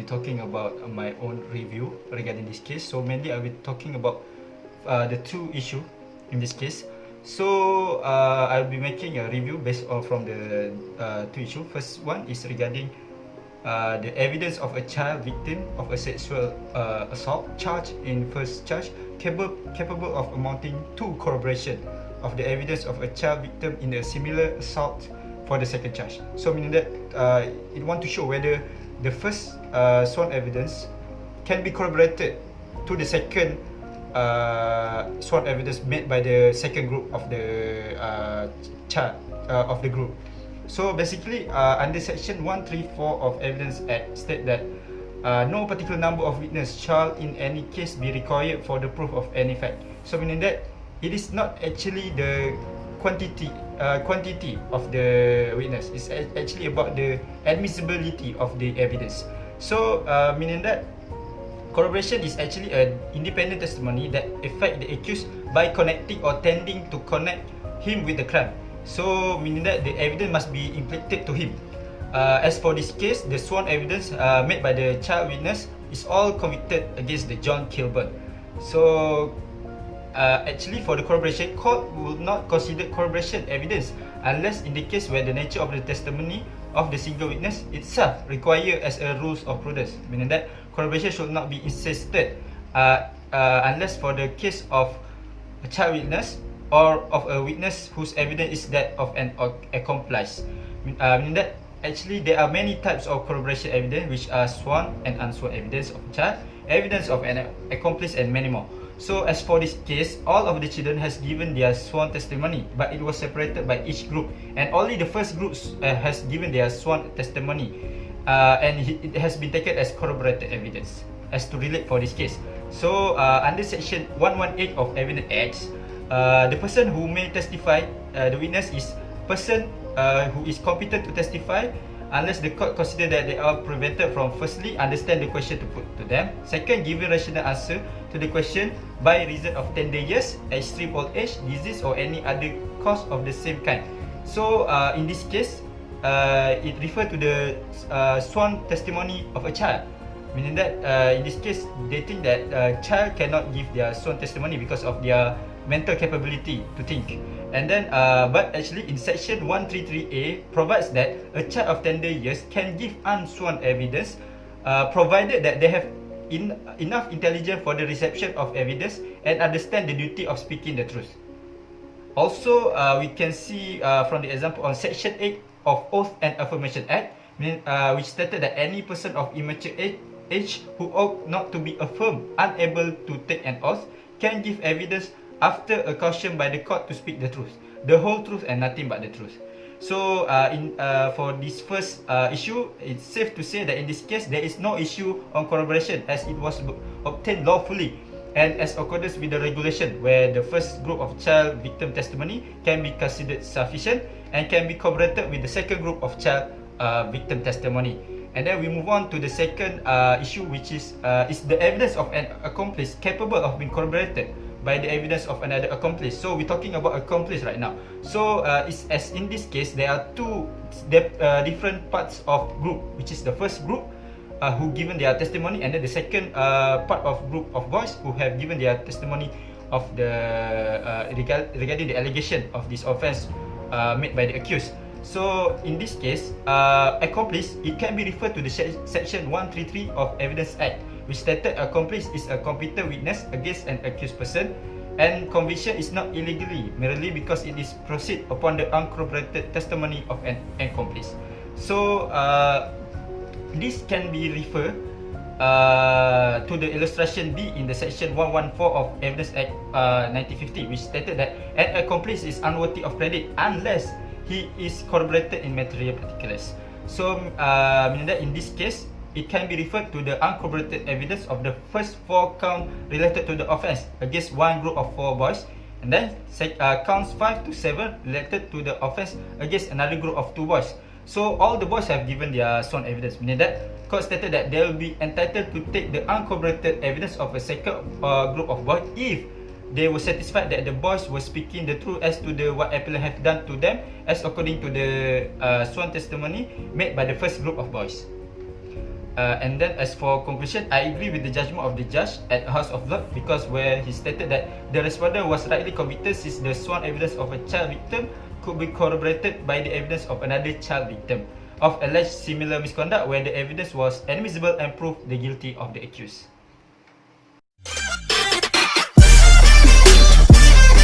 talking about my own review regarding this case. So mainly I'll be talking about the two issue in this case. So I'll be making a review based on from the two issue. First one is regarding the evidence of a child victim of a sexual assault charge in first charge capable of amounting to corroboration of the evidence of a child victim in a similar assault for the second charge. So meaning that it want to show whether the first sworn evidence can be corroborated to the second sworn evidence made by the second group of the child of the group. So basically, under section 134 of Evidence Act state that no particular number of witness shall in any case be required for the proof of any fact. So meaning that it is not actually the quantity of the witness. It's actually about the admissibility of the evidence. So meaning that corroboration is actually an independent testimony that affect the accused by connecting or tending to connect him with the crime. So meaning that the evidence must be imputed to him. As for this case, the sworn evidence made by the child witness is all convicted against the John Kilburn. So actually for the corroboration, court will not consider corroboration evidence unless in the case where the nature of the testimony of the single witness itself require as a rules of prudence. Meaning that corroboration should not be insisted unless for the case of a child witness or of a witness whose evidence is that of an accomplice. Meaning that actually there are many types of corroboration evidence, which are sworn and unsworn evidence of a child, evidence of an accomplice, and many more. So as for this case, all of the children has given their sworn testimony, but it was separated by each group, and only the first group has given their sworn testimony, and it has been taken as corroborated evidence as to relate for this case. So under section 118 of Evidence Act, the person who may testify, the witness is person who is competent to testify unless the court consider that they are prevented from firstly understand the question to put to them, second giving rational answer to the question by reason of tender years, extreme old age, disease, or any other cause of the same kind. So in this case, it refers to the sworn testimony of a child, meaning that in this case they think that child cannot give their sworn testimony because of their mental capability to think. And then but actually in section 133A provides that a child of tender years can give unsworn evidence provided that they have enough intelligence for the reception of evidence and understand the duty of speaking the truth. Also we can see from the example on section 8 of Oath and Affirmation Act, which stated that any person of immature age who ought not to be affirmed unable to take an oath can give evidence after a caution by the court to speak the truth, the whole truth, and nothing but the truth. So for this first issue, it's safe to say that in this case there is no issue on corroboration as it was obtained lawfully and as accordance with the regulation, where the first group of child victim testimony can be considered sufficient and can be corroborated with the second group of child victim testimony. And then we move on to the second issue, which is the evidence of an accomplice capable of being corroborated by the evidence of another accomplice. So we're talking about accomplice right now. So it's as in this case, there are two different parts of group, which is the first group who given their testimony, and then the second part of group of boys who have given their testimony of the regarding the allegation of this offense made by the accused. So in this case, accomplice, it can be referred to the section 133 of Evidence Act, which stated accomplice is a competent witness against an accused person, and conviction is not illegally merely because it is proceed upon the uncorroborated testimony of an accomplice. So this can be referred to the illustration B in the section 114 of Evidence Act 1950, which stated that an accomplice is unworthy of credit unless he is corroborated in material particulars. So meaning that in this case, it can be referred to the uncorroborated evidence of the first 4 counts related to the offense against one group of 4 boys, and then counts 5 to 7 related to the offense against another group of 2 boys. So all the boys have given their sworn evidence, meaning that court stated that they will be entitled to take the uncorroborated evidence of a second group of boys if they were satisfied that the boys were speaking the truth as to the what appellant have done to them, as according to the sworn testimony made by the first group of boys. And then as for conclusion, I agree with the judgment of the judge at House of Lords, because where he stated that the respondent was rightly convicted since the sworn evidence of a child victim could be corroborated by the evidence of another child victim of alleged similar misconduct, where the evidence was admissible and proved the guilty of the accused.